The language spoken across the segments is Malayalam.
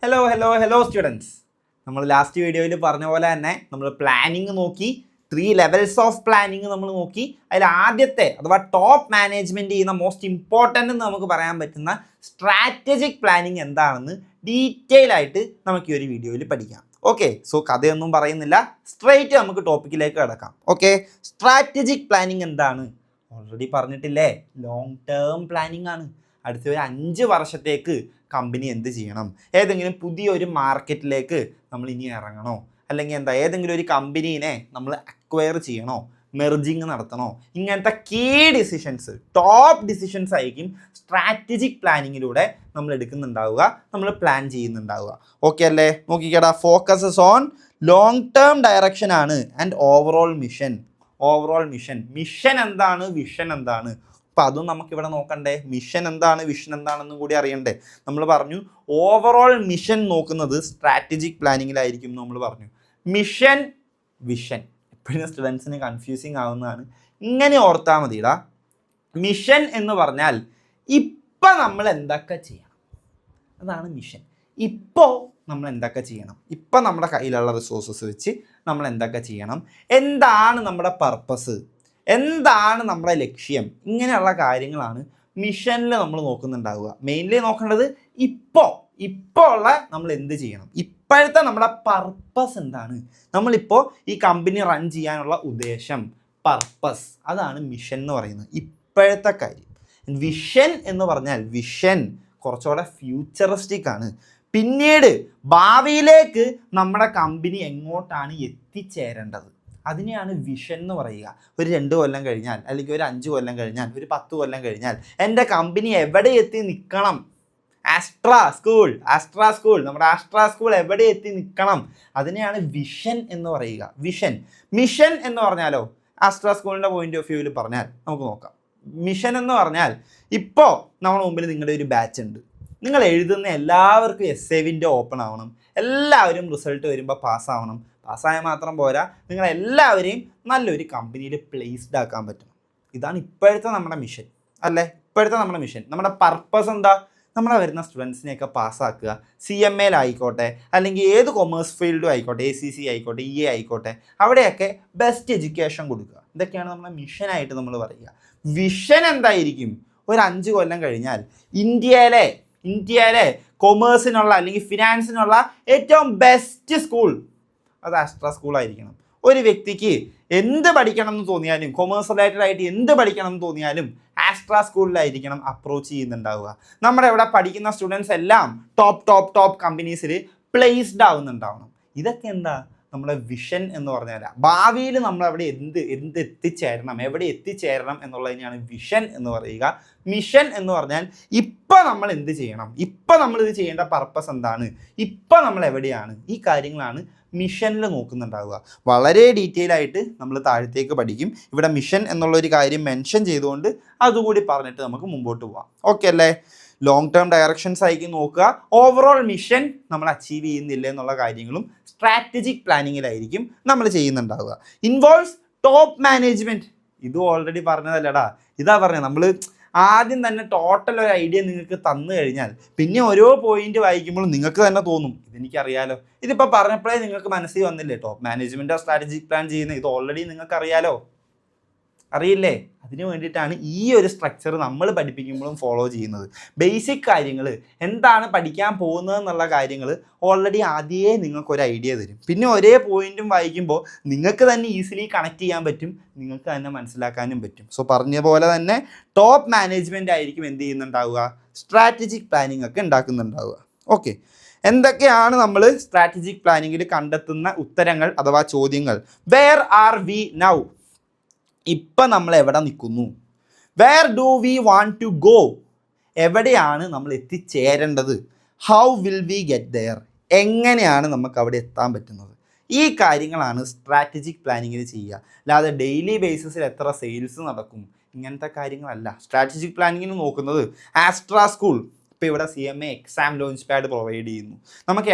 Hello students. നമ്മൾ ലാസ്റ്റ് വീഡിയോയിൽ പറഞ്ഞ പോലെ തന്നെ നമ്മൾ പ്ലാനിങ് നോക്കി, 3 ലെവൽസ് ഓഫ് പ്ലാനിങ് നമ്മൾ നോക്കി. അതിൽ ആദ്യത്തെ അഥവാ ടോപ്പ് മാനേജ്മെൻറ്റ് ചെയ്യുന്ന മോസ്റ്റ് ഇമ്പോർട്ടൻ്റ് എന്ന് നമുക്ക് പറയാൻ പറ്റുന്ന സ്ട്രാറ്റജിക് പ്ലാനിങ് എന്താണെന്ന് ഡീറ്റെയിൽ ആയിട്ട് നമുക്ക് ഈ ഒരു വീഡിയോയിൽ പഠിക്കാം. ഓക്കെ, സോ കഥയൊന്നും പറയുന്നില്ല, സ്ട്രെയിറ്റ് നമുക്ക് ടോപ്പിക്കിലേക്ക് കിടക്കാം. ഓക്കെ, സ്ട്രാറ്റജിക് പ്ലാനിങ് എന്താണ്? ഓൾറെഡി പറഞ്ഞിട്ടില്ലേ, ലോങ് ടേം പ്ലാനിങ് ആണ്. അടുത്ത ഒരു 5 വർഷത്തേക്ക് കമ്പനി എന്ത് ചെയ്യണം, ഏതെങ്കിലും പുതിയൊരു മാർക്കറ്റിലേക്ക് നമ്മൾ ഇനി ഇറങ്ങണോ, അല്ലെങ്കിൽ ഏതെങ്കിലും ഒരു കമ്പനീനെ നമ്മൾ അക്വയർ ചെയ്യണോ, മെർജിങ് നടത്തണോ, ഇങ്ങനത്തെ കീ ഡിസിഷൻസ്, ടോപ്പ് ഡിസിഷൻസ് ആയിരിക്കും സ്ട്രാറ്റജിക് പ്ലാനിങ്ങിലൂടെ നമ്മൾ എടുക്കുന്നുണ്ടാവുക, നമ്മൾ പ്ലാൻ ചെയ്യുന്നുണ്ടാവുക. ഓക്കെ അല്ലേ? നോക്കിക്കേടാ, focuses on long term direction ആണ് ആൻഡ് ഓവറോൾ മിഷൻ. മിഷൻ എന്താണ്, വിഷൻ എന്താണ്? അപ്പോൾ അതും നമുക്കിവിടെ നോക്കണ്ടേ. മിഷൻ എന്താണ്, വിഷൻ എന്താണെന്നും കൂടി അറിയണ്ടേ. നമ്മൾ പറഞ്ഞു ഓവറോൾ മിഷൻ നോക്കുന്നത് സ്ട്രാറ്റജിക് പ്ലാനിങ്ങിലായിരിക്കും നമ്മൾ പറഞ്ഞു. മിഷൻ, വിഷൻ എപ്പോഴും സ്റ്റുഡൻസിന് കൺഫ്യൂസിങ് ആവുന്നതാണ്. ഇങ്ങനെ ഓർത്താൽ മതിടാ. മിഷൻ എന്ന് പറഞ്ഞാൽ ഇപ്പം നമ്മൾ എന്തൊക്കെ ചെയ്യണം, അതാണ് മിഷൻ. ഇപ്പോൾ നമ്മൾ എന്തൊക്കെ ചെയ്യണം, ഇപ്പം നമ്മുടെ കയ്യിലുള്ള റിസോഴ്സസ് വെച്ച് നമ്മൾ എന്തൊക്കെ ചെയ്യണം, എന്താണ് നമ്മുടെ പർപ്പസ്, എന്താണ് നമ്മുടെ ലക്ഷ്യം, ഇങ്ങനെയുള്ള കാര്യങ്ങളാണ് മിഷനിൽ നമ്മൾ നോക്കുന്നുണ്ടാവുക. മെയിൻലി നോക്കേണ്ടത് ഇപ്പോൾ ഉള്ള നമ്മൾ എന്ത് ചെയ്യണം, ഇപ്പോഴത്തെ നമ്മുടെ പർപ്പസ് എന്താണ്, നമ്മളിപ്പോൾ ഈ കമ്പനി റൺ ചെയ്യാനുള്ള ഉദ്ദേശം, പർപ്പസ്, അതാണ് മിഷൻ എന്ന് പറയുന്നത്, ഇപ്പോഴത്തെ കാര്യം. വിഷൻ എന്ന് പറഞ്ഞാൽ വിഷൻ കുറച്ചുകൂടെ ഫ്യൂച്ചറിസ്റ്റിക് ആണ്. പിന്നീട് ഭാവിയിലേക്ക് നമ്മുടെ കമ്പനി എങ്ങോട്ടാണ് എത്തിച്ചേരേണ്ടത്, അതിനെയാണ് വിഷൻ എന്ന് പറയുക. ഒരു 2 കൊല്ലം കഴിഞ്ഞാൽ, അല്ലെങ്കിൽ ഒരു 5 കൊല്ലം കഴിഞ്ഞാൽ, ഒരു 10 കൊല്ലം കഴിഞ്ഞാൽ എൻ്റെ കമ്പനി എവിടെ എത്തി നിൽക്കണം, ആസ്ട്രാ സ്കൂൾ നമ്മുടെ ആസ്ട്രാ സ്കൂൾ എവിടെ എത്തി നിൽക്കണം, അതിനെയാണ് വിഷൻ എന്ന് പറയുക. വിഷൻ. മിഷൻ എന്ന് പറഞ്ഞാലോ, ആസ്ട്രാ സ്കൂളിൻ്റെ പോയിന്റ് ഓഫ് വ്യൂവിൽ പറഞ്ഞാൽ നമുക്ക് നോക്കാം. മിഷൻ എന്ന് പറഞ്ഞാൽ ഇപ്പോൾ നമ്മുടെ മുമ്പിൽ നിങ്ങളുടെ ഒരു ബാച്ച് ഉണ്ട്, നിങ്ങൾ എഴുതുന്ന എല്ലാവർക്കും SA വിൻഡോ ഓപ്പൺ ആവണം, എല്ലാവരും റിസൾട്ട് വരുമ്പോൾ പാസ്സാവണം. പാസ്സായാൽ മാത്രം പോരാ, നിങ്ങളെല്ലാവരെയും നല്ലൊരു കമ്പനിയിൽ പ്ലേസ്ഡ് ആക്കാൻ പറ്റണം. ഇതാണ് ഇപ്പോഴത്തെ നമ്മുടെ മിഷൻ അല്ലേ, ഇപ്പോഴത്തെ നമ്മുടെ മിഷൻ. നമ്മുടെ പർപ്പസ് എന്താ? നമ്മളെ വരുന്ന സ്റ്റുഡൻസിനെയൊക്കെ പാസ്സാക്കുക. CMA ആയിക്കോട്ടെ, അല്ലെങ്കിൽ ഏത് കൊമേഴ്സ് ഫീൽഡും ആയിക്കോട്ടെ, ACC ആയിക്കോട്ടെ, EA ആയിക്കോട്ടെ, അവിടെയൊക്കെ ബെസ്റ്റ് എഡ്യൂക്കേഷൻ കൊടുക്കുക. ഇതൊക്കെയാണ് നമ്മുടെ മിഷനായിട്ട് നമ്മൾ പറയുക. വിഷൻ എന്തായിരിക്കും? ഒരു 5 കൊല്ലം കഴിഞ്ഞാൽ ഇന്ത്യയിലെ കൊമേഴ്സിനുള്ള അല്ലെങ്കിൽ ഫിനാൻസിനുള്ള ഏറ്റവും ബെസ്റ്റ് സ്കൂൾ അത് ആസ്ട്രാ സ്കൂളായിരിക്കണം. ഒരു വ്യക്തിക്ക് എന്ത് പഠിക്കണം എന്ന് തോന്നിയാലും, കൊമേഴ്സ് റിലേറ്റഡ് ആയിട്ട് എന്ത് പഠിക്കണം എന്ന് തോന്നിയാലും ആസ്ട്രാ സ്കൂളിലായിരിക്കണം അപ്രോച്ച് ചെയ്യുന്നുണ്ടാവുക. നമ്മുടെ ഇവിടെ പഠിക്കുന്ന സ്റ്റുഡൻസ് എല്ലാം ടോപ്പ് കമ്പനീസിൽ പ്ലേസ്ഡ് ആവുന്നുണ്ടാവണം. ഇതൊക്കെ എന്താ നമ്മുടെ വിഷൻ എന്ന് പറഞ്ഞാൽ, ഭാവിയിൽ നമ്മൾ അവിടെ എവിടെ എത്തിച്ചേരണം എന്നുള്ളതിനെയാണ് വിഷൻ എന്ന് പറയുക. മിഷൻ എന്ന് പറഞ്ഞാൽ ഇപ്പം നമ്മൾ എന്ത് ചെയ്യണം, ഇപ്പം നമ്മളിത് ചെയ്യേണ്ട പർപ്പസ് എന്താണ്, ഇപ്പം നമ്മൾ എവിടെയാണ്, ഈ കാര്യങ്ങളാണ് മിഷനിൽ നോക്കുന്നുണ്ടാവുക. വളരെ ഡീറ്റെയിൽ ആയിട്ട് നമ്മൾ താഴത്തേക്ക് പഠിക്കും. ഇവിടെ മിഷൻ എന്നുള്ളൊരു കാര്യം മെൻഷൻ ചെയ്തുകൊണ്ട് അതുകൂടി പറഞ്ഞിട്ട് നമുക്ക് മുമ്പോട്ട് പോവാം. ഓക്കെ അല്ലേ? ലോങ് ടേം ഡയറക്ഷൻസ് ആയിരിക്കും നോക്കുക. ഓവറോൾ മിഷൻ നമ്മൾ അച്ചീവ് ചെയ്യുന്നില്ല എന്നുള്ള കാര്യങ്ങളും സ്ട്രാറ്റജിക് പ്ലാനിങ്ങിലായിരിക്കും നമ്മൾ ചെയ്യുന്നുണ്ടാവുക. Involves top management. ഇതും ഓൾറെഡി പറഞ്ഞതല്ലടാ, ഇതാ പറഞ്ഞത്. നമ്മൾ ആദ്യം തന്നെ ടോട്ടൽ ഒരു ഐഡിയ നിങ്ങൾക്ക് തന്നു കഴിഞ്ഞാൽ പിന്നെ ഓരോ പോയിന്റ് വായിക്കുമ്പോഴും നിങ്ങൾക്ക് തന്നെ തോന്നും ഇതെനിക്കറിയാലോ. ഇതിപ്പോൾ പറഞ്ഞപ്പോഴേ നിങ്ങൾക്ക് മനസ്സിൽ വന്നില്ലേ, ടോപ്പ് മാനേജ്മെൻറ്റോ സ്ട്രാറ്റജിക് പ്ലാൻ ചെയ്യുന്നത് ഇത് ഓൾറെഡി നിങ്ങൾക്ക് അറിയാലോ, അറിയില്ലേ? അതിന് വേണ്ടിയിട്ടാണ് ഈ ഒരു സ്ട്രക്ചർ നമ്മൾ പഠിപ്പിക്കുമ്പോഴും ഫോളോ ചെയ്യുന്നത്. ബേസിക് കാര്യങ്ങൾ എന്താണ് പഠിക്കാൻ പോകുന്നത് എന്നുള്ള കാര്യങ്ങൾ ഓൾറെഡി ആദ്യമേ നിങ്ങൾക്കൊരു ഐഡിയ തരും. പിന്നെ ഒരേ പോയിന്റും വായിക്കുമ്പോൾ നിങ്ങൾക്ക് തന്നെ ഈസിലി കണക്ട് ചെയ്യാൻ പറ്റും, നിങ്ങൾക്ക് തന്നെ മനസ്സിലാക്കാനും പറ്റും. സോ പറഞ്ഞ പോലെ തന്നെ ടോപ്പ് മാനേജ്മെൻ്റ് ആയിരിക്കും എന്ത് ചെയ്യുന്നുണ്ടാവുക, സ്ട്രാറ്റജിക് പ്ലാനിങ് ഒക്കെ ഉണ്ടാക്കുന്നുണ്ടാവുക. ഓക്കെ, എന്തൊക്കെയാണ് നമ്മൾ സ്ട്രാറ്റജിക് പ്ലാനിങ്ങിൽ കണ്ടെത്തുന്ന ഉത്തരങ്ങൾ അഥവാ ചോദ്യങ്ങൾ? Where are we now? ഇപ്പം നമ്മൾ എവിടെ നിൽക്കുന്നു? Where do we want to go? എവിടെയാണ് നമ്മൾ എത്തിച്ചേരേണ്ടത്? How will we get there? എങ്ങനെയാണ് നമുക്ക് അവിടെ എത്താൻ പറ്റുന്നത്? ഈ കാര്യങ്ങളാണ് സ്ട്രാറ്റജിക് പ്ലാനിങ്ങിൽ ചെയ്യുക. അല്ലാതെ ഡെയിലി ബേസിസിൽ എത്ര സെയിൽസ് നടക്കും ഇങ്ങനത്തെ കാര്യങ്ങളല്ല സ്ട്രാറ്റജിക് പ്ലാനിങ്ങിന് നോക്കുന്നത്. ആസ്ട്രാ സ്കൂൾ ഇപ്പോൾ ഇവിടെ CMA exam launch pad provide ചെയ്യുന്നു. നമുക്ക്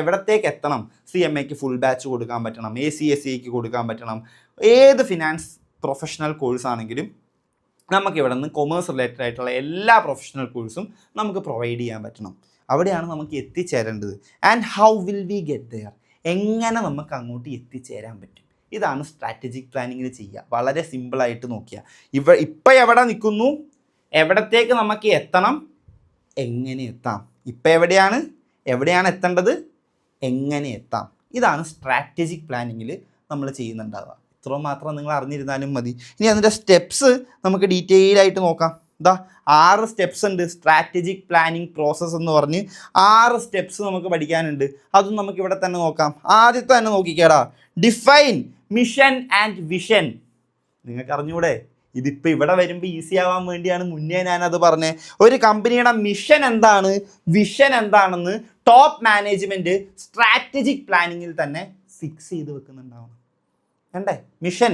എവിടത്തേക്ക് എത്തണം? CMAക്ക് ഫുൾ ബാച്ച് കൊടുക്കാൻ പറ്റണം, ACSEക്ക് കൊടുക്കാൻ പറ്റണം. ഏത് ഫിനാൻസ് പ്രൊഫഷണൽ കോഴ്സ് ആണെങ്കിലും നമുക്കിവിടെ നിന്ന് കൊമേഴ്സ് റിലേറ്റഡ് ആയിട്ടുള്ള എല്ലാ പ്രൊഫഷണൽ കോഴ്സും നമുക്ക് പ്രൊവൈഡ് ചെയ്യാൻ പറ്റണം. അവിടെയാണ് നമുക്ക് എത്തിച്ചേരേണ്ടത്. And how will we get there, എങ്ങനെ നമുക്ക് അങ്ങോട്ട് എത്തിച്ചേരാൻ പറ്റും. ഇതാണ് സ്ട്രാറ്റജിക് പ്ലാനിങ്ങിൽ ചെയ്യുക. വളരെ സിമ്പിളായിട്ട് നോക്കിയാൽ ഇപ്പം എവിടെ നിൽക്കുന്നു, എവിടത്തേക്ക് നമുക്ക് എത്തണം, എങ്ങനെ എത്താം. ഇപ്പം എവിടെയാണ് എത്തേണ്ടത്, എങ്ങനെ എത്താം. ഇതാണ് സ്ട്രാറ്റജിക് പ്ലാനിങ്ങിൽ നമ്മൾ ചെയ്യുന്നുണ്ടാവുക. ഇത്രയും മാത്രം നിങ്ങൾ അറിഞ്ഞിരുന്നാലും മതി. ഇനി അതിൻ്റെ സ്റ്റെപ്സ് നമുക്ക് ഡീറ്റെയിൽ ആയിട്ട് നോക്കാം. 6 സ്റ്റെപ്സ് ഉണ്ട്. സ്ട്രാറ്റജിക് പ്ലാനിങ് പ്രോസസ്സ് എന്ന് പറഞ്ഞ് 6 സ്റ്റെപ്സ് നമുക്ക് പഠിക്കാനുണ്ട്. അതും നമുക്ക് ഇവിടെ തന്നെ നോക്കാം. ആദ്യത്തെ തന്നെ നോക്കിക്കേടാ, ഡിഫൈൻ മിഷൻ ആൻഡ് വിഷൻ. നിങ്ങൾക്ക് അറിഞ്ഞൂടെ, ഇതിപ്പോൾ ഇവിടെ വരുമ്പോൾ ഈസി ആവാൻ വേണ്ടിയാണ് മുന്നേ ഞാനത് പറഞ്ഞത്. ഒരു കമ്പനിയുടെ മിഷൻ എന്താണ്, വിഷൻ എന്താണെന്ന് ടോപ്പ് മാനേജ്മെൻറ്റ് സ്ട്രാറ്റജിക് പ്ലാനിങ്ങിൽ തന്നെ ഫിക്സ് ചെയ്ത് വെക്കുന്നുണ്ടാവണം. വേണ്ടേ? മിഷൻ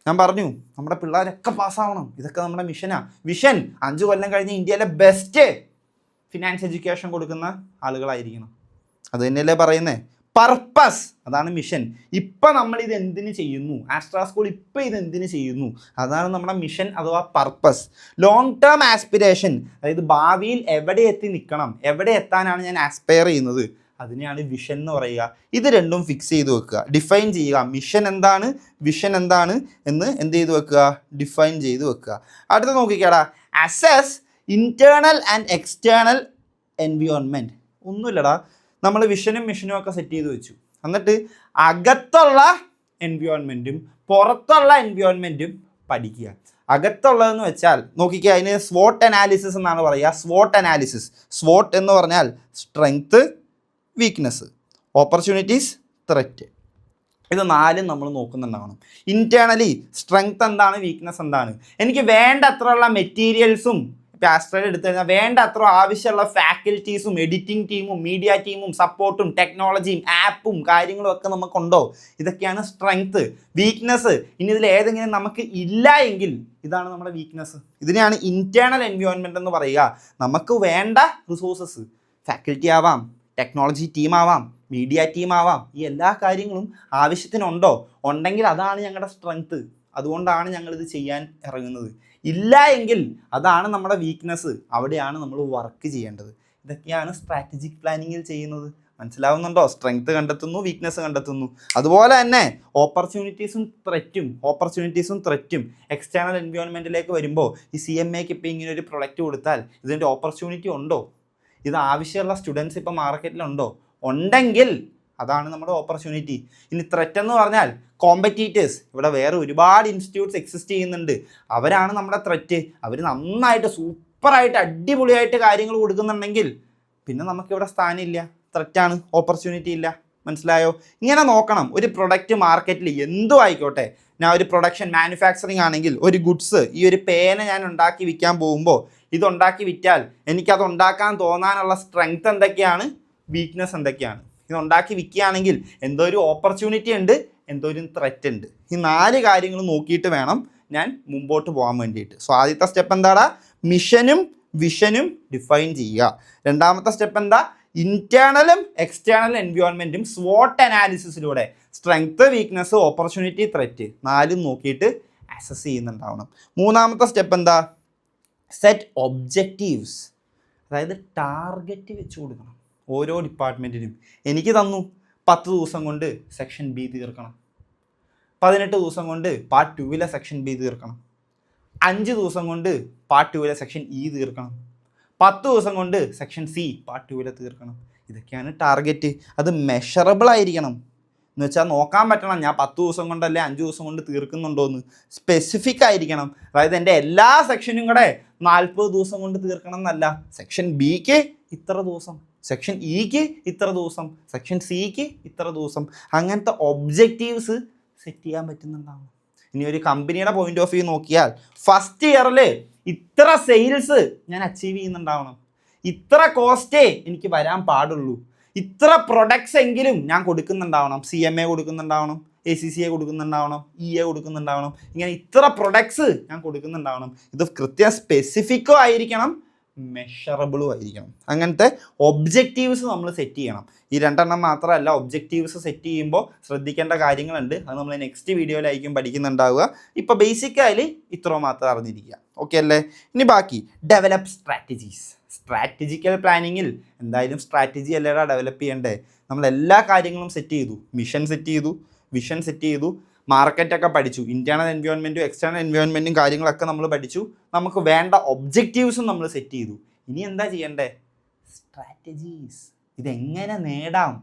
ഞാൻ പറഞ്ഞു, നമ്മുടെ പിള്ളേരൊക്കെ പാസ്സാവണം. ഇതൊക്കെ നമ്മുടെ മിഷനാണ്. വിഷൻ 5 കൊല്ലം കഴിഞ്ഞ് ഇന്ത്യയിലെ ബെസ്റ്റ് ഫിനാൻസ് എഡ്യൂക്കേഷൻ കൊടുക്കുന്ന ആളുകളായിരിക്കണം. അത് തന്നെയല്ലേ പറയുന്നത്. പർപ്പസ്, അതാണ് മിഷൻ. ഇപ്പം നമ്മളിത് എന്തിന് ചെയ്യുന്നു, ആസ്ട്രാ സ്കൂൾ ഇപ്പം ഇത് എന്തിന് ചെയ്യുന്നു, അതാണ് നമ്മുടെ മിഷൻ അഥവാ പർപ്പസ്. ലോങ് ടേം ആസ്പിരേഷൻ, അതായത് ഭാവിയിൽ എവിടെ എത്തി നിൽക്കണം, എവിടെ എത്താനാണ് ഞാൻ ആസ്പയർ ചെയ്യുന്നത്, അതിനെയാണ് വിഷൻ എന്ന് പറയുക. ഇത് രണ്ടും ഫിക്സ് ചെയ്ത് വെക്കുക, ഡിഫൈൻ ചെയ്യുക. മിഷൻ എന്താണ്, വിഷൻ എന്താണ് എന്ന് എന്ത് ചെയ്ത് വെക്കുക, ഡിഫൈൻ ചെയ്ത് വെക്കുക. അടുത്ത നോക്കിക്കാടാ, assess internal and external environment. ഒന്നുമില്ലടാ, നമ്മൾ വിഷനും മിഷനും ഒക്കെ സെറ്റ് ചെയ്ത് വെച്ചു. എന്നിട്ട് അകത്തുള്ള എൻവിയോൺമെൻറ്റും പുറത്തുള്ള എൻവിയോൺമെൻറ്റും പഠിക്കുക. അകത്തുള്ളതെന്ന് വെച്ചാൽ നോക്കിക്കുക, അതിന് സ്വോട്ട് അനാലിസിസ് എന്നാണ് പറയുക. സ്വോട്ട് അനാലിസിസ്, സ്വോട്ട് എന്ന് പറഞ്ഞാൽ സ്ട്രെങ്ത്ത്, വീക്ക്നെസ്, ഓപ്പർച്യൂണിറ്റീസ്, ത്രെറ്റ്. ഇത് 4 നമ്മൾ നോക്കുന്നുണ്ടാവണം. ഇൻറ്റേർണലി സ്ട്രെങ്ത് എന്താണ്, വീക്ക്നെസ് എന്താണ്, എനിക്ക് വേണ്ട അത്രയുള്ള മെറ്റീരിയൽസും, ഇപ്പോൾ ആസ്ട്രയിൽ എടുത്തു കഴിഞ്ഞാൽ വേണ്ട അത്ര ആവശ്യമുള്ള ഫാക്കൽറ്റീസും എഡിറ്റിംഗ് ടീമും മീഡിയ ടീമും സപ്പോർട്ടും ടെക്നോളജിയും ആപ്പും കാര്യങ്ങളും ഒക്കെ നമുക്കുണ്ടോ, ഇതൊക്കെയാണ് സ്ട്രെങ്ത്ത്. വീക്ക്നെസ്, ഇനി ഇതിൽ ഏതെങ്കിലും നമുക്ക് ഇല്ല എങ്കിൽ ഇതാണ് നമ്മുടെ വീക്ക്നെസ്. ഇതിനെയാണ് ഇൻറ്റേർണൽ എൻവയോൺമെൻറ്റ് എന്ന് പറയുക. നമുക്ക് വേണ്ട റിസോഴ്സസ്, ഫാക്കൽറ്റി ആവാം, ടെക്നോളജി ടീമാവാം, മീഡിയ ടീമാവാം, ഈ എല്ലാ കാര്യങ്ങളും ആവശ്യത്തിനുണ്ടോ, ഉണ്ടെങ്കിൽ അതാണ് ഞങ്ങളുടെ സ്ട്രെങ്ത്ത്. അതുകൊണ്ടാണ് ഞങ്ങളിത് ചെയ്യാൻ ഇറങ്ങുന്നത്. ഇല്ല എങ്കിൽ അതാണ് നമ്മുടെ വീക്ക്നെസ്, അവിടെയാണ് നമ്മൾ വർക്ക് ചെയ്യേണ്ടത്. ഇതൊക്കെയാണ് സ്ട്രാറ്റജിക് പ്ലാനിങ്ങിൽ ചെയ്യുന്നത്. മനസ്സിലാവുന്നുണ്ടോ? സ്ട്രെങ്ത് കണ്ടെത്തുന്നു, വീക്ക്നെസ് കണ്ടെത്തുന്നു. അതുപോലെ തന്നെ ഓപ്പർച്യൂണിറ്റീസും ത്രെറ്റും എക്സ്റ്റേണൽ എൻവയോൺമെൻറ്റിലേക്ക് വരുമ്പോൾ ഈ CMAക്ക് ഇപ്പോൾ ഇങ്ങനെ ഒരു പ്രൊഡക്റ്റ് കൊടുത്താൽ ഇതിൻ്റെ ഓപ്പർച്യൂണിറ്റി ഉണ്ടോ, ഇത് ആവശ്യമുള്ള സ്റ്റുഡൻസ് ഇപ്പോൾ മാർക്കറ്റിലുണ്ടോ, ഉണ്ടെങ്കിൽ അതാണ് നമ്മുടെ ഓപ്പർച്യൂണിറ്റി. ഇനി ത്രെറ്റ് എന്ന് പറഞ്ഞാൽ കോമ്പറ്റീറ്റേഴ്സ്, ഇവിടെ വേറെ ഒരുപാട് ഇൻസ്റ്റിറ്റ്യൂട്ട്സ് എക്സിസ്റ്റ് ചെയ്യുന്നുണ്ട്, അവരാണ് നമ്മുടെ ത്രെറ്റ്. അവർ നന്നായിട്ട് സൂപ്പറായിട്ട് അടിപൊളിയായിട്ട് കാര്യങ്ങൾ കൊടുക്കുന്നുണ്ടെങ്കിൽ പിന്നെ നമുക്കിവിടെ സ്ഥാനമില്ല, ത്രെറ്റാണ്, ഓപ്പർച്യൂണിറ്റി ഇല്ല. മനസ്സിലായോ? ഇങ്ങനെ നോക്കണം. ഒരു പ്രൊഡക്റ്റ് മാർക്കറ്റിൽ എന്തും ആയിക്കോട്ടെ, ഞാൻ ഒരു പ്രൊഡക്ഷൻ മാനുഫാക്ചറിങ് ആണെങ്കിൽ ഒരു ഗുഡ്സ്, ഈ ഒരു പേന ഞാൻ ഉണ്ടാക്കി വിൽക്കാൻ പോകുമ്പോൾ ഇതുണ്ടാക്കി വിറ്റാൽ എനിക്കത് ഉണ്ടാക്കാൻ തോന്നാനുള്ള സ്ട്രെങ്ത് എന്തൊക്കെയാണ്, വീക്ക്നെസ് എന്തൊക്കെയാണ്. ഇതുണ്ടാക്കി വിൽക്കുകയാണെങ്കിൽ എന്തോ ഒരു ഓപ്പർച്യൂണിറ്റി ഉണ്ട്, എന്തോ ഒരു ത്രെറ്റ് ഉണ്ട്. ഈ 4 കാര്യങ്ങൾ നോക്കിയിട്ട് വേണം ഞാൻ മുമ്പോട്ട് പോകാൻ വേണ്ടിയിട്ട്. സോ ആദ്യത്തെ സ്റ്റെപ്പ് എന്താടാ, മിഷനും വിഷനും ഡിഫൈൻ ചെയ്യുക. രണ്ടാമത്തെ സ്റ്റെപ്പ് എന്താ, ഇൻറ്റേർണലും എക്സ്റ്റേണൽ എൻവയോൺമെൻറ്റും സ്വോട്ട് അനാലിസിസിലൂടെ സ്ട്രെങ്ത്ത്, വീക്ക്നെസ്, ഓപ്പർച്യൂണിറ്റി, ത്രെറ്റ് 4 നോക്കിയിട്ട് അസസ് ചെയ്യുന്നുണ്ടാവണം. മൂന്നാമത്തെ സ്റ്റെപ്പ് എന്താ, സെറ്റ് ഒബ്ജക്റ്റീവ്സ്, അതായത് ടാർഗറ്റ് വെച്ച് കൊടുക്കണം. ഓരോ ഡിപ്പാർട്ട്മെൻറ്റിനും എനിക്ക് തന്നു 10 ദിവസം കൊണ്ട് സെക്ഷൻ B തീർക്കണം, 18 ദിവസം കൊണ്ട് പാർട്ട് 2 സെക്ഷൻ B തീർക്കണം, 5 ദിവസം കൊണ്ട് പാർട്ട് 2 സെക്ഷൻ E തീർക്കണം, 10 ദിവസം കൊണ്ട് സെക്ഷൻ C പാർട്ട് 2 തീർക്കണം. ഇതൊക്കെയാണ് ടാർഗറ്റ്. അത് മെഷറബിൾ ആയിരിക്കണം. എന്ന് വെച്ചാൽ നോക്കാൻ പറ്റണം, ഞാൻ 10 ദിവസം കൊണ്ടല്ലേ 5 ദിവസം കൊണ്ട് തീർക്കുന്നുണ്ടോയെന്ന്. സ്പെസിഫിക് ആയിരിക്കണം. അതായത് എൻ്റെ എല്ലാ സെക്ഷനും കൂടെ 40 ദിവസം കൊണ്ട് തീർക്കണം എന്നല്ല. സെക്ഷൻ Bക്ക് ഇത്ര ദിവസം, സെക്ഷൻ Eക്ക് ഇത്ര ദിവസം, സെക്ഷൻ Cക്ക് ഇത്ര ദിവസം, അങ്ങനത്തെ ഒബ്ജക്റ്റീവ്സ് സെറ്റ് ചെയ്യാൻ പറ്റുന്നുണ്ടാവും. ഇനി ഒരു കമ്പനിയുടെ പോയിന്റ് ഓഫ് വ്യൂ നോക്കിയാൽ ഫസ്റ്റ് ഇയറിൽ ഇത്ര സെയിൽസ് ഞാൻ അച്ചീവ് ചെയ്യുന്നുണ്ടാവണം, ഇത്ര കോസ്റ്റേ എനിക്ക് വരാൻ പാടുള്ളൂ, ഇത്ര പ്രൊഡക്ട്സ് എങ്കിലും ഞാൻ കൊടുക്കുന്നുണ്ടാവണം, CMA കൊടുക്കുന്നുണ്ടാവണം, ACCA കൊടുക്കുന്നുണ്ടാവണം, EA കൊടുക്കുന്നുണ്ടാവണം, ഇങ്ങനെ ഇത്ര പ്രൊഡക്ട്സ് ഞാൻ കൊടുക്കുന്നുണ്ടാവണം. ഇത് കൃത്യം സ്പെസിഫിക്കും ആയിരിക്കണം, മെഷറബിളും ആയിരിക്കണം. അങ്ങനത്തെ ഒബ്ജക്റ്റീവ്സ് നമ്മൾ സെറ്റ് ചെയ്യണം. ഈ 2 മാത്രമല്ല, ഒബ്ജക്റ്റീവ്സ് സെറ്റ് ചെയ്യുമ്പോൾ ശ്രദ്ധിക്കേണ്ട കാര്യങ്ങളുണ്ട്. അത് നമ്മൾ നെക്സ്റ്റ് വീഡിയോയിലായിരിക്കും പഠിക്കുന്നുണ്ടാവുക. ഇപ്പോൾ ബേസിക്കായി ഇത്ര മാത്രം അറിഞ്ഞിരിക്കുക. ഓക്കെ അല്ലേ? ഇനി ബാക്കി ഡെവലപ്പ് സ്ട്രാറ്റജീസ്. സ്ട്രാറ്റജിക്കൽ പ്ലാനിങ്ങിൽ എന്തായാലും സ്ട്രാറ്റജി അല്ലേടാ ഡെവലപ്പ് ചെയ്യണ്ടേ. നമ്മൾ എല്ലാ കാര്യങ്ങളും സെറ്റ് ചെയ്തു, മിഷൻ സെറ്റ് ചെയ്തു, വിഷൻ സെറ്റ് ചെയ്തു, മാർക്കറ്റൊക്കെ പഠിച്ചു, ഇൻറ്റേർണൽ എൻവയോൺമെൻറ്റും എക്സ്റ്റേണൽ എൻവയോൺമെൻറ്റും കാര്യങ്ങളൊക്കെ നമ്മൾ പഠിച്ചു, നമുക്ക് വേണ്ട ഒബ്ജക്റ്റീവ്സും നമ്മൾ സെറ്റ് ചെയ്തു. ഇനി എന്താ ചെയ്യണ്ടേ? സ്ട്രാറ്റജീസ്. ഇതെങ്ങനെ നേടാം,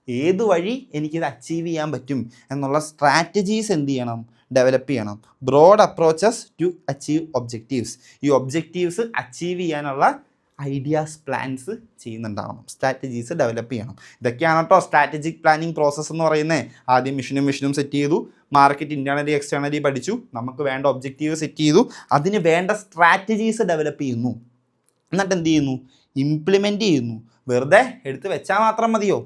ഏത് വഴി എനിക്കിത് അച്ചീവ് ചെയ്യാൻ പറ്റും എന്നുള്ള സ്ട്രാറ്റജീസ് എന്ത് ചെയ്യണം? ഡെവലപ്പ് ചെയ്യണം. Broad approaches to achieve objectives. ഈ ഒബ്ജക്റ്റീവ്സ് അച്ചീവ് ചെയ്യാനുള്ള ഐഡിയാസ്, പ്ലാൻസ് ചെയ്യുന്നുണ്ടാവണം. സ്ട്രാറ്റജീസ് ഡെവലപ്പ് ചെയ്യണം. ഇതൊക്കെയാണ് കേട്ടോ സ്ട്രാറ്റജിക് പ്ലാനിങ് പ്രോസസ്സ് എന്ന് പറയുന്നത്. ആദ്യം മിഷനും സെറ്റ് ചെയ്തു, മാർക്കറ്റ് ഇൻറ്റേർണലി എക്സ്റ്റേണലി പഠിച്ചു, നമുക്ക് വേണ്ട ഒബ്ജക്റ്റീവ് സെറ്റ് ചെയ്തു, അതിന് വേണ്ട സ്ട്രാറ്റജീസ് ഡെവലപ്പ് ചെയ്യുന്നു, എന്നിട്ട് എന്ത് ചെയ്യുന്നു? ഇംപ്ലിമെൻറ്റ് ചെയ്യുന്നു. വെറുതെ എടുത്ത് വെച്ചാൽ മാത്രം മതിയോ?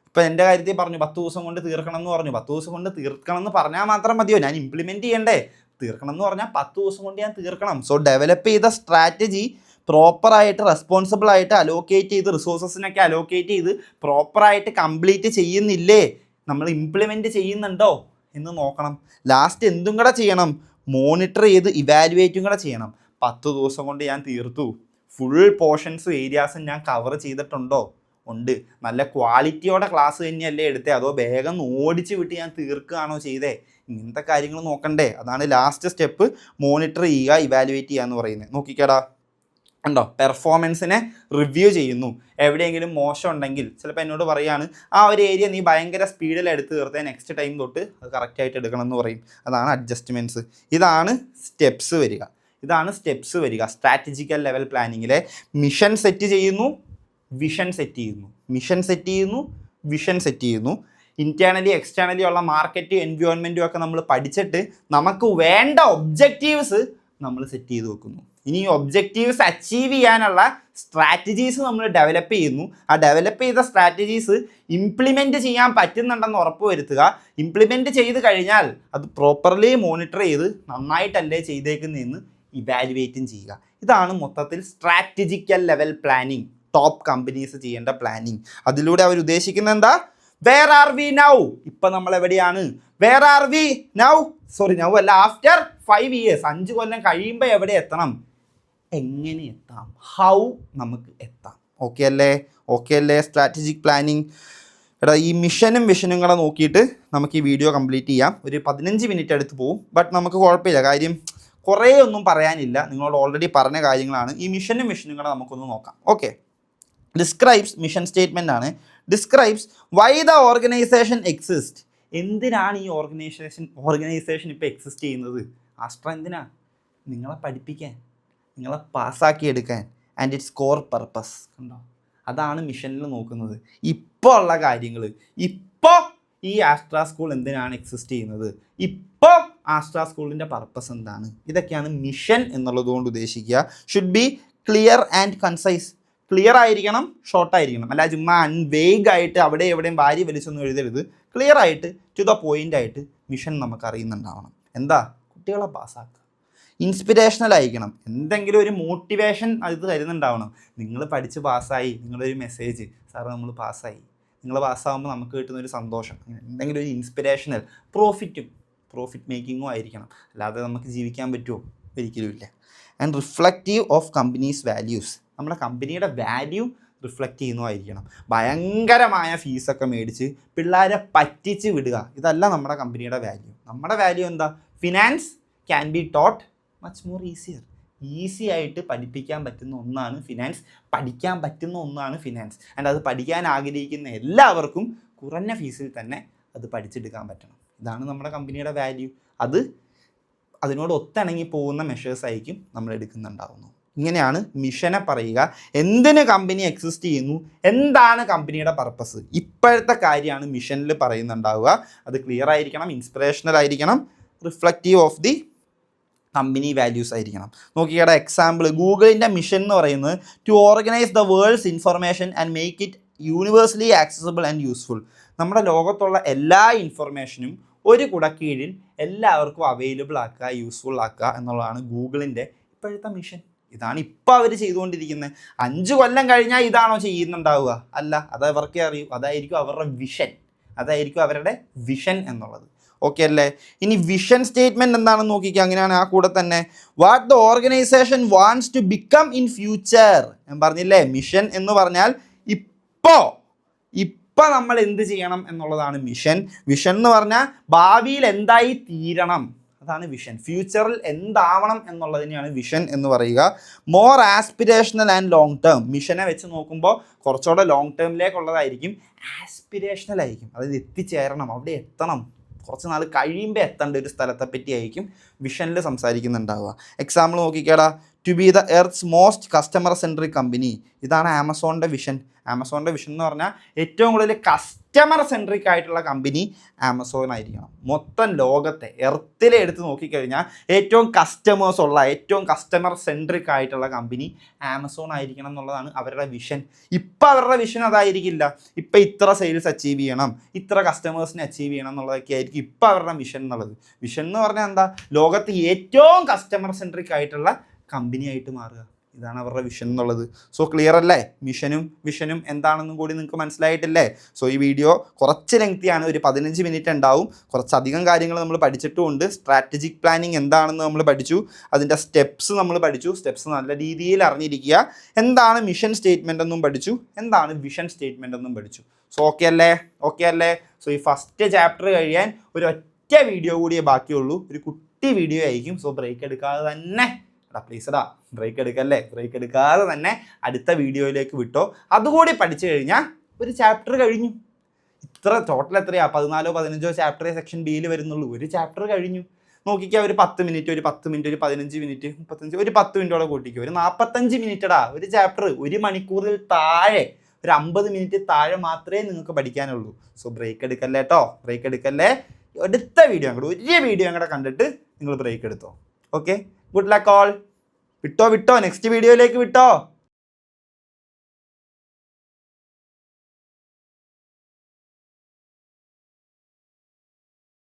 ഇപ്പം എൻ്റെ കാര്യത്തിൽ പറഞ്ഞു 10 ദിവസം കൊണ്ട് തീർക്കണം എന്ന് പറഞ്ഞു. 10 ദിവസം കൊണ്ട് തീർക്കണം എന്ന് പറഞ്ഞാൽ മാത്രം മതിയോ? ഞാൻ ഇംപ്ലിമെൻറ്റ് ചെയ്യണ്ടേ? തീർക്കണം എന്ന് പറഞ്ഞാൽ 10 ദിവസം കൊണ്ട് ഞാൻ തീർക്കണം. സോ ഡെവലപ്പ് ചെയ്ത സ്ട്രാറ്റജി പ്രോപ്പറായിട്ട് റെസ്പോൺസിബിളായിട്ട് അലോക്കേറ്റ് ചെയ്ത്, റിസോഴ്സസിനൊക്കെ അലോക്കേറ്റ് ചെയ്ത് പ്രോപ്പറായിട്ട് കംപ്ലീറ്റ് ചെയ്യുന്നില്ലേ, നമ്മൾ ഇംപ്ലിമെൻറ്റ് ചെയ്യുന്നുണ്ടോ എന്ന് നോക്കണം. ലാസ്റ്റ് എന്തും കൂടെ ചെയ്യണം? മോണിറ്റർ ചെയ്ത് ഇവാലുവേറ്റും കൂടെ ചെയ്യണം. 10 ദിവസം കൊണ്ട് ഞാൻ തീർത്തു, ഫുൾ പോർഷൻസും ഏരിയാസും ഞാൻ കവർ ചെയ്തിട്ടുണ്ടോ? ഉണ്ട്. നല്ല ക്വാളിറ്റിയോടെ ക്ലാസ് തന്നെയല്ലേ എടുത്തേ, അതോ വേഗം ഓടിച്ച് വിട്ട് ഞാൻ തീർക്കുകയാണോ ചെയ്തേ? ഇങ്ങനത്തെ കാര്യങ്ങൾ നോക്കണ്ടേ. അതാണ് ലാസ്റ്റ് സ്റ്റെപ്പ്, മോണിറ്റർ ചെയ്യുക, ഇവാലുവേറ്റ് ചെയ്യുക എന്ന് പറയുന്നത്. നോക്കിക്കേടാ, ഉണ്ടോ? പെർഫോമൻസിനെ റിവ്യൂ ചെയ്യുന്നു. എവിടെയെങ്കിലും മോശം ഉണ്ടെങ്കിൽ ചിലപ്പോൾ എന്നോട് പറയുകയാണ്, ആ ഒരു ഏരിയ നീ ഭയങ്കര സ്പീഡിൽ എടുത്ത് തീർത്തേ, നെക്സ്റ്റ് ടൈം തൊട്ട് അത് കറക്റ്റായിട്ട് എടുക്കണം എന്ന് പറയും. അതാണ് അഡ്ജസ്റ്റ്മെൻറ്റ്സ്. ഇതാണ് സ്റ്റെപ്സ് വരിക. സ്ട്രാറ്റജിക്കൽ ലെവൽ പ്ലാനിങ്ങിലെ മിഷൻ സെറ്റ് ചെയ്യുന്നു, വിഷൻ സെറ്റ് ചെയ്യുന്നു, വിഷൻ സെറ്റ് ചെയ്യുന്നു. ഇൻറ്റേർണലി എക്സ്റ്റേണലി ഉള്ള മാർക്കറ്റ് എൻവയോൺമെൻറ്റും ഒക്കെ നമ്മൾ പഠിച്ചിട്ട് നമുക്ക് വേണ്ട ഒബ്ജക്റ്റീവ്സ് നമ്മൾ സെറ്റ് ചെയ്ത് വെക്കുന്നു. ഇനി ഈ ഒബ്ജക്റ്റീവ്സ് അച്ചീവ് ചെയ്യാനുള്ള സ്ട്രാറ്റജീസ് നമ്മൾ ഡെവലപ്പ് ചെയ്യുന്നു. ആ ഡെവലപ്പ് ചെയ്ത സ്ട്രാറ്റജീസ് ഇംപ്ലിമെൻറ്റ് ചെയ്യാൻ പറ്റുന്നുണ്ടെന്ന് ഉറപ്പ് വരുത്തുക. ഇംപ്ലിമെൻറ്റ് ചെയ്ത് കഴിഞ്ഞാൽ അത് പ്രോപ്പർലി മോണിറ്റർ ചെയ്ത് നന്നായിട്ടല്ലേ ചെയ്തേക്കുന്നതെന്ന് ഇവാലുവേറ്റും ചെയ്യുക. ഇതാണ് മൊത്തത്തിൽ strategical level planning, top companies ചെയ്യേണ്ട പ്ലാനിങ്. അതിലൂടെ അവർ ഉദ്ദേശിക്കുന്നത് എന്താ? Where are we now? ഇപ്പം നമ്മൾ എവിടെയാണ്? Where are we now? Now അല്ല, ആഫ്റ്റർ 5 years, 5 കൊല്ലം കഴിയുമ്പോൾ എവിടെ എത്തണം? എങ്ങനെ എത്താം? ഹൗ നമുക്ക് എത്താം? ഓക്കെ അല്ലേ സ്ട്രാറ്റജിക് പ്ലാനിങ്? എടാ, ഈ മിഷനും വിഷനും കൂടെ നോക്കിയിട്ട് നമുക്ക് ഈ വീഡിയോ കംപ്ലീറ്റ് ചെയ്യാം. ഒരു 15 മിനിറ്റ് അടുത്ത് പോവും, ബട്ട് നമുക്ക് കുഴപ്പമില്ല. കാര്യം കുറേ ഒന്നും പറയാനില്ല, നിങ്ങളോട് ഓൾറെഡി പറഞ്ഞ കാര്യങ്ങളാണ്. ഈ മിഷനും വിഷനും കൂടെ നമുക്കൊന്ന് നോക്കാം. ഓക്കെ, ഡിസ്ക്രൈബ്സ്, മിഷൻ സ്റ്റേറ്റ്മെൻ്റ് ആണ്. Describes why the organization exist. എന്തിനാണ് ഈ ഓർഗനൈസേഷൻ ഇപ്പോൾ എക്സിസ്റ്റ് ചെയ്യുന്നത്? ആസ്ട്ര എന്തിനാ? നിങ്ങളെ പഠിപ്പിക്കാൻ, നിങ്ങളെ പാസ്സാക്കി എടുക്കാൻ. And it's core purpose. കണ്ടോ, അതാണ് മിഷനിൽ നോക്കുന്നത്. ഇപ്പോൾ ഉള്ള കാര്യങ്ങൾ, ഇപ്പോൾ ഈ ആസ്ട്ര സ്കൂൾ എന്തിനാണ് എക്സിസ്റ്റ് ചെയ്യുന്നത്, ഇപ്പോൾ ആസ്ട്ര സ്കൂളിൻ്റെ പർപ്പസ് എന്താണ്, ഇതൊക്കെയാണ് മിഷൻ എന്നുള്ളതുകൊണ്ട് ഉദ്ദേശിക്കുക. Should be clear and concise. Clear ആയിരിക്കണം, ഷോർട്ടായിരിക്കണം. അല്ല ചുമ്മാ വേഗായിട്ട് അവിടെ എവിടെയും വാരി വലിച്ചൊന്നും എഴുതരുത്. ക്ലിയർ ആയിട്ട് ടു ദ പോയിൻ്റ് ആയിട്ട് മിഷൻ നമുക്ക് അറിയുന്നുണ്ടാവണം. എന്താ? കുട്ടികളെ പാസ്സാക്കുക. ഇൻസ്പിരേഷണൽ ആയിരിക്കണം, എന്തെങ്കിലും ഒരു മോട്ടിവേഷൻ അത് തരുന്നുണ്ടാവണം. നിങ്ങൾ പഠിച്ച് പാസ്സായി, നിങ്ങളൊരു മെസ്സേജ്, സാറ് നമ്മൾ പാസ്സായി, നിങ്ങൾ പാസ്സാകുമ്പോൾ നമുക്ക് കിട്ടുന്ന ഒരു സന്തോഷം, എന്തെങ്കിലും ഒരു ഇൻസ്പിരേഷണൽ. പ്രോഫിറ്റ് മേക്കിങ്ങും ആയിരിക്കണം. അല്ലാതെ നമുക്ക് ജീവിക്കാൻ പറ്റുമോ? ഒരിക്കലുമില്ല. And reflective of companies values. നമ്മുടെ കമ്പനിയുടെ വാല്യൂ റിഫ്ലക്റ്റ് ചെയ്യുന്നതായിരിക്കണം. ഭയങ്കരമായ ഫീസൊക്കെ മേടിച്ച് പിള്ളേരെ പറ്റിച്ച് വിടുക, ഇതല്ല നമ്മുടെ കമ്പനിയുടെ വാല്യൂ. നമ്മുടെ വാല്യൂ എന്താ? Finance can be taught much more easy ആയിട്ട് പഠിപ്പിക്കാൻ പറ്റുന്ന ഒന്നാണ് ഫിനാൻസ്, പഠിക്കാൻ പറ്റുന്ന ഒന്നാണ് ഫിനാൻസ്. ആൻഡ് അത് പഠിക്കാൻ ആഗ്രഹിക്കുന്ന എല്ലാവർക്കും കുറഞ്ഞ ഫീസിൽ തന്നെ അത് പഠിച്ചെടുക്കാൻ പറ്റണം. ഇതാണ് നമ്മുടെ കമ്പനിയുടെ വാല്യൂ. അതിനോട് ഒത്തിണങ്ങി പോകുന്ന മെഷേഴ്സ് ആയിരിക്കും നമ്മൾ എടുക്കുന്നുണ്ടാവുന്നു. ഇങ്ങനെയാണ് മിഷനെ പറയുക. എന്തിന് കമ്പനി എക്സിസ്റ്റ് ചെയ്യുന്നു, എന്താണ് കമ്പനിയുടെ പർപ്പസ്, ഇപ്പോഴത്തെ കാര്യമാണ് മിഷനിൽ പറയുന്നുണ്ടാവുക. അത് ക്ലിയർ ആയിരിക്കണം, ഇൻസ്പിറേഷണൽ ആയിരിക്കണം, reflective of the company values ആയിരിക്കണം. നോക്കിയുടെ എക്സാമ്പിൾ, ഗൂഗിളിൻ്റെ മിഷൻ എന്ന് പറയുന്നത് to organize the world's information and make it universally accessible and useful. നമ്മുടെ ലോകത്തുള്ള എല്ലാ ഇൻഫർമേഷനും ഒരു കുടക്കീഴിൽ എല്ലാവർക്കും അവൈലബിൾ ആക്കുക, യൂസ്ഫുൾ ആക്കുക എന്നുള്ളതാണ് ഗൂഗിളിൻ്റെ ഇപ്പോഴത്തെ മിഷൻ. ഇതാണ് ഇപ്പോൾ അവർ ചെയ്തുകൊണ്ടിരിക്കുന്നത്. 5 കൊല്ലം കഴിഞ്ഞാൽ ഇതാണോ ചെയ്യുന്നുണ്ടാവുക? അല്ല, അത് അവർക്കേ അറിയൂ. അതായിരിക്കും അവരുടെ വിഷൻ എന്നുള്ളത്. ഓക്കെ അല്ലേ? ഇനി വിഷൻ സ്റ്റേറ്റ്മെൻറ്റ് എന്താണെന്ന് നോക്കിക്കുക. അങ്ങനെയാണ് ആ കൂടെ തന്നെ what the organization wants to become in future. ഞാൻ പറഞ്ഞില്ലേ, മിഷൻ എന്ന് പറഞ്ഞാൽ ഇപ്പോൾ നമ്മൾ എന്ത് ചെയ്യണം എന്നുള്ളതാണ് മിഷൻ. വിഷൻ എന്ന് പറഞ്ഞാൽ ഭാവിയിൽ എന്തായി തീരണം, അതാണ് വിഷൻ. ഫ്യൂച്ചറിൽ എന്താവണം എന്നുള്ളതിനെയാണ് വിഷൻ എന്ന് പറയുക. More aspirational and long term. മിഷനെ വെച്ച് നോക്കുമ്പോൾ കുറച്ചുകൂടെ ലോങ് ടേമിലേക്കുള്ളതായിരിക്കും, ആസ്പിരേഷണൽ ആയിരിക്കും. അതായത് എത്തിച്ചേരണം, അവിടെ എത്തണം, കുറച്ച് നാൾ കഴിയുമ്പോൾ എത്തേണ്ട ഒരു സ്ഥലത്തെ പറ്റിയായിരിക്കും വിഷനിൽ സംസാരിക്കുന്നുണ്ടാവുക. എക്സാമ്പിൾ നോക്കിക്കേടാ, to be the earth's most customer centric company. ഇതാണ് ആമസോണിൻ്റെ വിഷൻ. ആമസോണിൻ്റെ വിഷൻ എന്ന് പറഞ്ഞാൽ ഏറ്റവും കൂടുതൽ കസ്റ്റമർ സെൻട്രിക് ആയിട്ടുള്ള കമ്പനി ആമസോൺ ആയിരിക്കണം. മൊത്തം ലോകത്തെ എർത്തിലെ എടുത്ത് നോക്കിക്കഴിഞ്ഞാൽ ഏറ്റവും കസ്റ്റമേഴ്സ് ഉള്ള, ഏറ്റവും കസ്റ്റമർ സെൻട്രിക് ആയിട്ടുള്ള കമ്പനി ആമസോൺ ആയിരിക്കണം എന്നുള്ളതാണ് അവരുടെ വിഷൻ. ഇപ്പം അവരുടെ വിഷൻ അതായിരിക്കില്ല. ഇപ്പം ഇത്ര സെയിൽസ് അച്ചീവ് ചെയ്യണം, ഇത്ര കസ്റ്റമേഴ്സിനെ അച്ചീവ് ചെയ്യണം എന്നുള്ളതൊക്കെ ആയിരിക്കും ഇപ്പം അവരുടെ വിഷൻ എന്നുള്ളത്. വിഷൻ എന്ന് പറഞ്ഞാൽ എന്താ? ലോകത്ത് ഏറ്റവും കസ്റ്റമർ സെൻട്രിക് ആയിട്ടുള്ള കമ്പനി ആയിട്ട് മാറുക. ഇതാണ് അവരുടെ വിഷൻ എന്നുള്ളത്. സോ ക്ലിയർ അല്ലേ? മിഷനും വിഷനും എന്താണെന്നും കൂടി നിങ്ങൾക്ക് മനസ്സിലായിട്ടില്ലേ? സോ ഈ വീഡിയോ കുറച്ച് ലെങ്തിയാണ്, ഒരു 15 മിനിറ്റ് ഉണ്ടാവും. കുറച്ചധികം കാര്യങ്ങൾ നമ്മൾ പഠിച്ചിട്ടുമുണ്ട്. സ്ട്രാറ്റജിക് പ്ലാനിങ് എന്താണെന്ന് നമ്മൾ പഠിച്ചു, അതിൻ്റെ സ്റ്റെപ്സ് നമ്മൾ പഠിച്ചു. സ്റ്റെപ്സ് നല്ല രീതിയിൽ അറിഞ്ഞിരിക്കുക. എന്താണ് മിഷൻ സ്റ്റേറ്റ്മെൻ്റ് എന്നും പഠിച്ചു, എന്താണ് വിഷൻ സ്റ്റേറ്റ്മെൻ്റ് എന്നും പഠിച്ചു. സോ ഓക്കെ അല്ലേ? സോ ഈ ഫസ്റ്റ് ചാപ്റ്റർ കഴിയാൻ ഒരു ഒറ്റ വീഡിയോ കൂടിയേ ബാക്കിയുള്ളൂ. ഒരു കുട്ടി വീഡിയോ ആയിരിക്കും. സോ ബ്രേക്ക് എടുക്കാതെ തന്നെ ബ്രേക്ക് എടുക്കാതെ തന്നെ അടുത്ത വീഡിയോയിലേക്ക് വിട്ടോ. അതുകൂടി പഠിച്ചു കഴിഞ്ഞാൽ ഒരു ചാപ്റ്റർ കഴിഞ്ഞു. ഇത്ര ടോട്ടൽ എത്രയാ? 14-15 ചാപ്റ്ററേ സെക്ഷൻ ബിയിൽ വരുന്നുള്ളൂ. ഒരു ചാപ്റ്റർ കഴിഞ്ഞു. നോക്കിക്കുക, ഒരു 10 മിനിറ്റ്, ഒരു 10 മിനിറ്റ്, ഒരു 15 മിനിറ്റ്, 35, ഒരു 10 മിനിറ്റോടെ കൂട്ടിക്കുക, ഒരു 45 മിനിറ്റടാ ഒരു ചാപ്റ്റർ. 1 മണിക്കൂറിൽ താഴെ, ഒരു 50 മിനിറ്റ് താഴെ മാത്രമേ നിങ്ങൾക്ക് പഠിക്കാനുള്ളൂ. സോ ബ്രേക്ക് എടുക്കല്ലേ കേട്ടോ, ബ്രേക്ക് എടുക്കല്ലേ. അടുത്ത വീഡിയോ ഒരു വീഡിയോ അങ്ങോട്ട് കണ്ടിട്ട് നിങ്ങൾ ബ്രേക്ക് എടുത്തോ. Okay, good luck all. വിട്ടോ നെക്സ്റ്റ് വീഡിയോയിലേക്ക് വിട്ടോ.